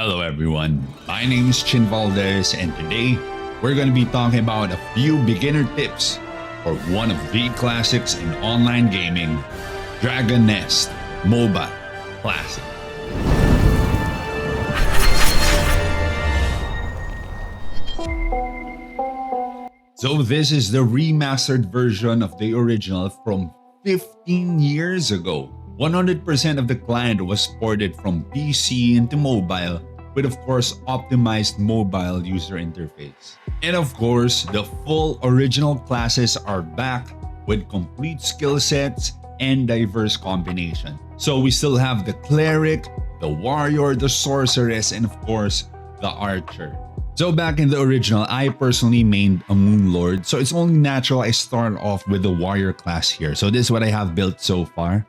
Hello everyone, my name is Chin Valdez and today we're going to be talking about a few beginner tips for one of the classics in online gaming, Dragon Nest MOBA Classic. So this is the remastered version of the original from 15 years ago. 100% of the client was ported from PC into mobile with of course optimized mobile user interface. And of course, the full original classes are back with complete skill sets and diverse combination. So we still have the cleric, the warrior, the sorceress, and of course, the archer. So back in the original, I personally mained a Moon Lord, so it's only natural I start off with the warrior class here. So this is what I have built so far.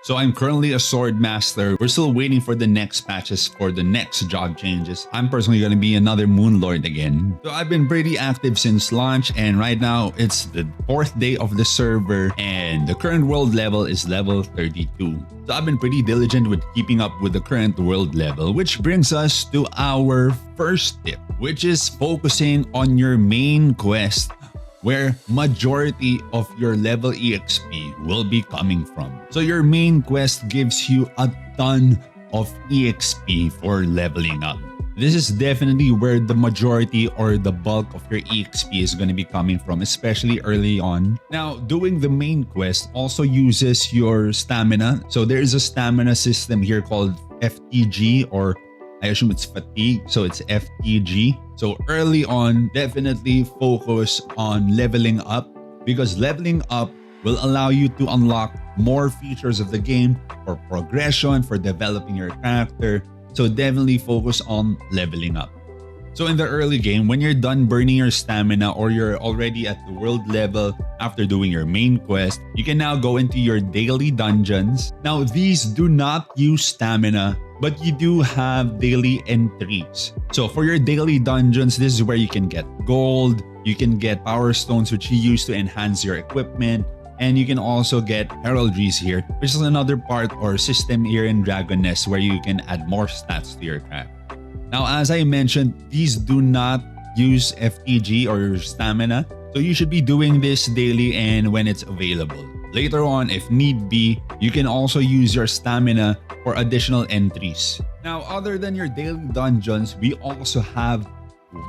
So I'm currently a sword master. We're still waiting for the next patches for the next job changes. I'm personally going to be another Moon Lord again. So I've been pretty active since launch and right now it's the 4th day of the server and the current world level is level 32. So I've been pretty diligent with keeping up with the current world level, which brings us to our first tip, which is focusing on your main quest where majority of your level EXP will be coming from. So your main quest gives you a ton of EXP for leveling up. This is definitely where the majority or the bulk of your EXP is going to be coming from, especially early on. Now, doing the main quest also uses your stamina. So there is a stamina system here called FTG, or I assume it's fatigue, so it's FTG. So early on, definitely focus on leveling up because leveling up will allow you to unlock more features of the game for progression, for developing your character. So definitely focus on leveling up. So in the early game, when you're done burning your stamina or you're already at the world level after doing your main quest, you can now go into your daily dungeons. Now these do not use stamina, but you do have daily entries. So for your daily dungeons, this is where you can get gold, you can get power stones which you use to enhance your equipment, and you can also get heraldries here, which is another part or system here in Dragon Nest where you can add more stats to your character. Now, as I mentioned, these do not use FTG or stamina, so you should be doing this daily and when it's available. Later on, if need be, you can also use your stamina for additional entries. Now, other than your daily dungeons, we also have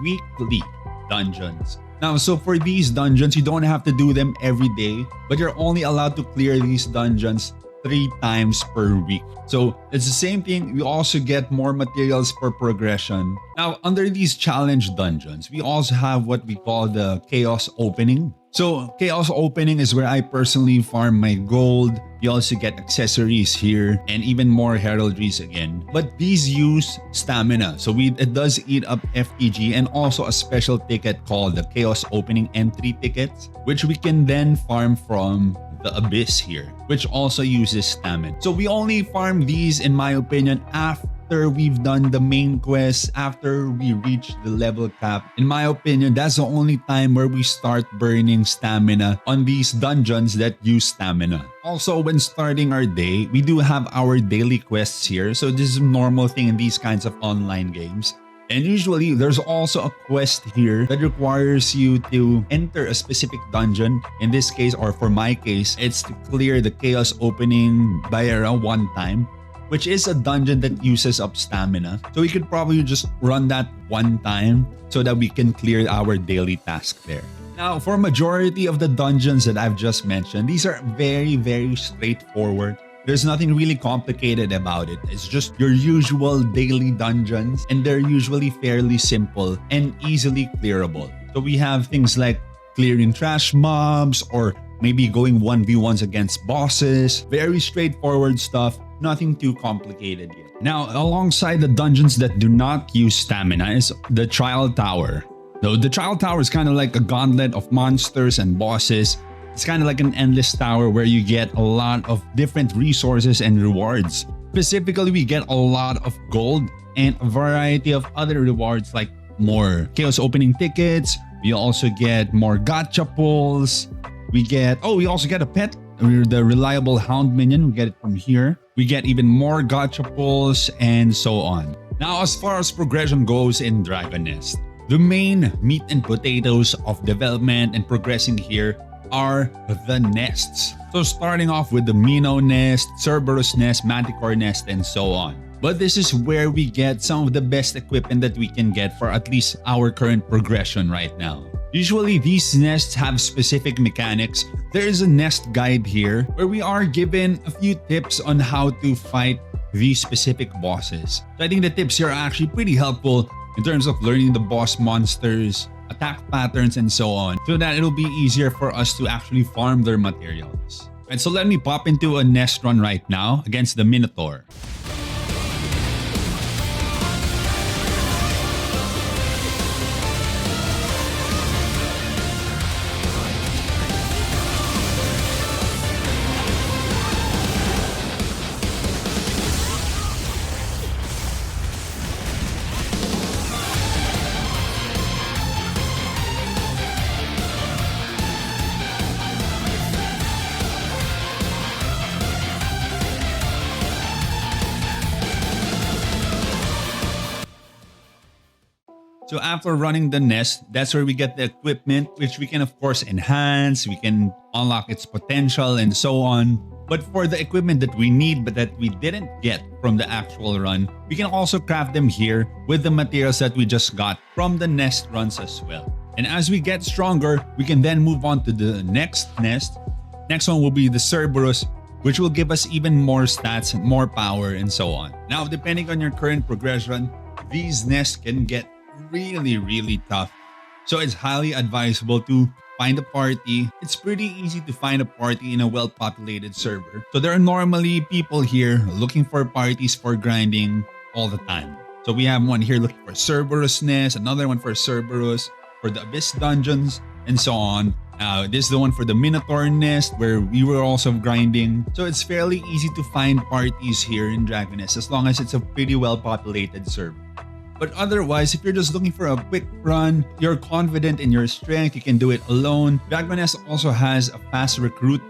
weekly dungeons. Now, so for these dungeons, you don't have to do them every day, but you're only allowed to clear these dungeons 3 times per week. So it's the same thing. We also get more materials for progression. Now, under these challenge dungeons, we also have what we call the chaos opening. So chaos opening is where I personally farm my gold. You also get accessories here and even more heraldries again. But these use stamina. So it does eat up FTG and also a special ticket called the chaos opening entry tickets, which we can then farm from the abyss here, which also uses stamina. So we only farm these, in my opinion, after we've done the main quest, after we reach the level cap. In my opinion, that's the only time where we start burning stamina on these dungeons that use stamina. Also, when starting our day, we do have our daily quests here. So this is a normal thing in these kinds of online games. And usually, there's also a quest here that requires you to enter a specific dungeon. In this case, or for my case, it's to clear the chaos opening by around 1 time, which is a dungeon that uses up stamina. So we could probably just run that 1 time so that we can clear our daily task there. Now, for majority of the dungeons that I've just mentioned, these are very, very straightforward. There's nothing really complicated about it. It's just your usual daily dungeons and they're usually fairly simple and easily clearable. So we have things like clearing trash mobs or maybe going 1v1s against bosses. Very straightforward stuff, nothing too complicated yet. Now, alongside the dungeons that do not use stamina is the trial tower. So the trial tower is kind of like a gauntlet of monsters and bosses. It's kind of like an endless tower where you get a lot of different resources and rewards. Specifically, we get a lot of gold and a variety of other rewards like more chaos opening tickets. We also get more gacha pulls. We also get a pet, the reliable hound minion. We get it from here. We get even more gacha pulls and so on. Now, as far as progression goes in Dragon Nest, the main meat and potatoes of development and progressing here are the nests. So starting off with the Minnow Nest, Cerberus Nest, Manticore Nest, and so on. But this is where we get some of the best equipment that we can get for at least our current progression right now. Usually these nests have specific mechanics. There is a nest guide here where we are given a few tips on how to fight these specific bosses. So I think the tips here are actually pretty helpful in terms of learning the boss monsters, attack patterns, and so on, so that it'll be easier for us to actually farm their materials. And so let me pop into a nest run right now against the Minotaur. So after running the nest, that's where we get the equipment, which we can of course enhance, we can unlock its potential and so on. But for the equipment that we need but that we didn't get from the actual run, we can also craft them here with the materials that we just got from the nest runs as well. And as we get stronger, we can then move on to the next nest. Next one will be the Cerberus, which will give us even more stats, more power, and so on. Now, depending on your current progression, these nests can get really tough. So it's highly advisable to find a party. It's pretty easy to find a party in a well-populated server. So there are normally people here looking for parties for grinding all the time. So we have one here looking for Cerberus Nest, another one for Cerberus, for the Abyss Dungeons, and so on. This is the one for the Minotaur Nest where we were also grinding. So it's fairly easy to find parties here in Dragon Nest as long as it's a pretty well-populated server. But otherwise, if you're just looking for a quick run, you're confident in your strength, you can do it alone. Dragon Nest also has a fast recruit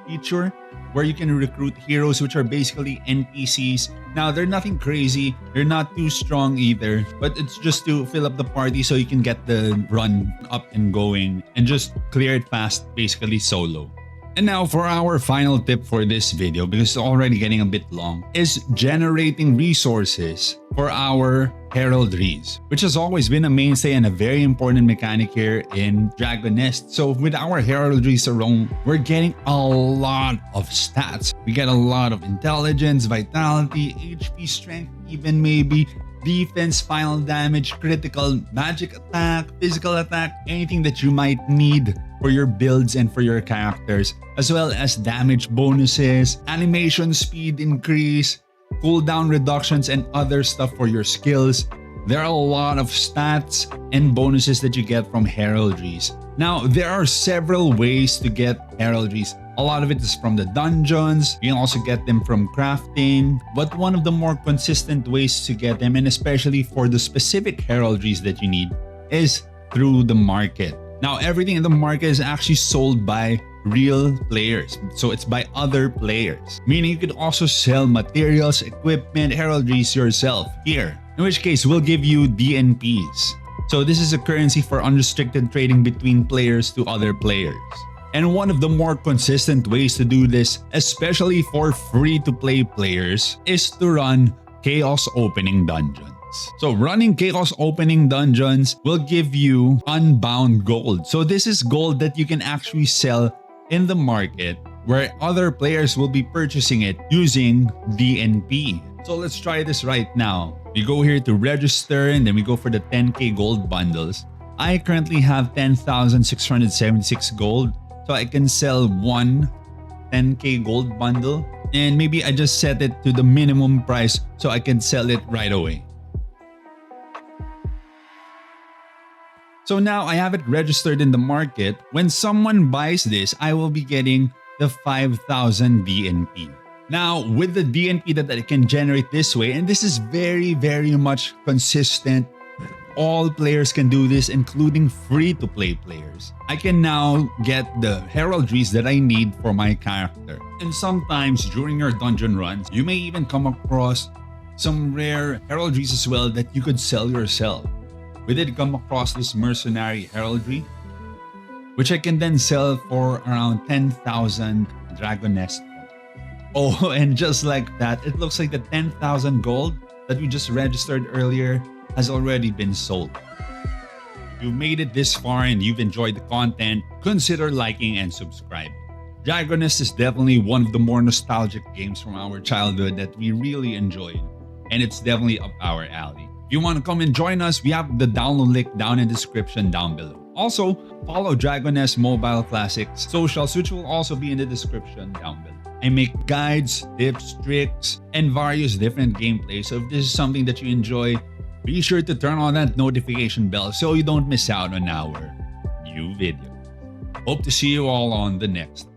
feature where you can recruit heroes, which are basically NPCs. Now, they're nothing crazy, they're not too strong either, but it's just to fill up the party so you can get the run up and going and just clear it fast, basically solo. And now for our final tip for this video, because it's already getting a bit long, is generating resources for our Heraldries, which has always been a mainstay and a very important mechanic here in Dragon Nest. So with our Heraldries alone, we're getting a lot of stats. We get a lot of intelligence, vitality, HP, strength, even maybe defense, final damage, critical, magic attack, physical attack, anything that you might need for your builds and for your characters, as well as damage bonuses, animation speed increase, cooldown reductions, and other stuff for your skills. There are a lot of stats and bonuses that you get from Heraldries. Now, there are several ways to get Heraldries. A lot of it is from the dungeons. You can also get them from crafting. But one of the more consistent ways to get them, and especially for the specific Heraldries that you need, is through the market. Now, everything in the market is actually sold by real players. So it's by other players. Meaning you could also sell materials, equipment, Heraldries yourself here. In which case, we'll give you DNPs. So this is a currency for unrestricted trading between players to other players. And one of the more consistent ways to do this, especially for free-to-play players, is to run Chaos Opening Dungeons. So running Chaos Opening Dungeons will give you unbound gold. So this is gold that you can actually sell in the market where other players will be purchasing it using DNP. So let's try this right now. We go here to register and then we go for the 10k gold bundles. I currently have 10,676 gold. So I can sell one 10k gold bundle and maybe I just set it to the minimum price so I can sell it right away. So now I have it registered in the market. When someone buys this, I will be getting the 5,000 DNP. Now, with the DNP that I can generate this way, and this is very much consistent, all players can do this, including free-to-play players. I can now get the heraldries that I need for my character. And sometimes during your dungeon runs, you may even come across some rare heraldries as well that you could sell yourself. We did come across this mercenary heraldry, which I can then sell for around 10,000 dragoness. Oh, and just like that, it looks like the 10,000 gold that we just registered earlier has already been sold. If you've made it this far and you've enjoyed the content, consider liking and subscribing. Dragoness is definitely one of the more nostalgic games from our childhood that we really enjoyed, and it's definitely up our alley. If you want to come and join us, we have the download link down in the description down below. Also, follow Dragoness Mobile Classics socials, which will also be in the description down below. I make guides, tips, tricks, and various different gameplays. So if this is something that you enjoy, be sure to turn on that notification bell so you don't miss out on our new video. Hope to see you all on the next